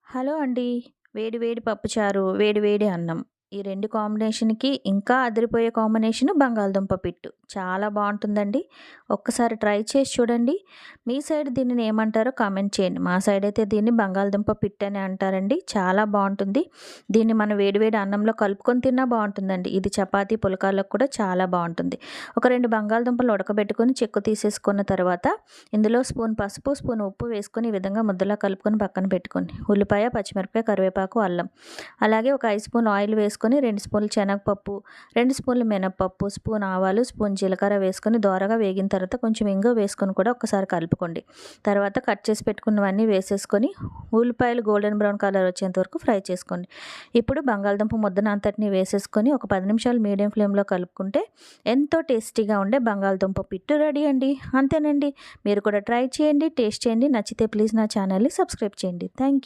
Hello అండి. వేడి వేడి పప్పుచారు, వేడి వేడి అన్నం. ఈ 2 కాంబినేషన్‌కి ఇంకా అదిరిపోయే కాంబినేషన్ బంగాళదుంప పిట్టు. చాలా బావుంటుందండి. ఒక్కసారి ట్రై చేసి చూడండి. మీ సైడ్ దీనిని ఏమంటారో కామెంట్ చేయండి. మా సైడ్ అయితే దీన్ని బంగాళదుంప పిట్టు అనే అంటారండి. చాలా బావుంటుంది. దీన్ని మనం వేడి వేడి అన్నంలో కలుపుకొని తిన్నా బావుంటుందండి. ఇది చపాతీ, పుల్కాలకు కూడా చాలా బావుంటుంది. ఒక 2 బంగాళదుంపలు ఉడకబెట్టుకొని చెక్కు తీసేసుకున్న తర్వాత ఇందులో స్పూన్ పసుపు, స్పూన్ ఉప్పు వేసుకొని ఈ విధంగా ముద్దలా కలుపుకొని పక్కన పెట్టుకోండి. ఉల్లిపాయ, పచ్చిమిరపకాయ, కరివేపాకు, అల్లం. అలాగే ఒక 5 స్పూన్ ఆయిల్ వేసుకొని 2 స్పూన్లు శనగపప్పు, 2 స్పూన్లు మినపప్పు, స్పూన్ ఆవాలు, స్పూన్ జీలకర్ర వేసుకొని దోరగా వేగిన తర్వాత కొంచెం ఇంగువ వేసుకొని కూడా ఒకసారి కలుపుకోండి. తర్వాత కట్ చేసి పెట్టుకున్నవన్నీ వేసేసుకొని ఉల్లిపాయలు గోల్డెన్ బ్రౌన్ కలర్ వచ్చేంత వరకు ఫ్రై చేసుకోండి. ఇప్పుడు బంగాళదుంప ముద్దను అంతటిని వేసేసుకొని ఒక 10 నిమిషాలు మీడియం ఫ్లేమ్‌లో కలుపుకుంటే ఎంతో టేస్టీగా ఉండే బంగాళదుంప పిట్టు రెడీ అండి. అంతేనండి. మీరు కూడా ట్రై చేయండి, టేస్ట్ చేయండి. నచ్చితే ప్లీజ్ నా ఛానల్‌ని సబ్స్క్రైబ్ చేయండి. Thank you.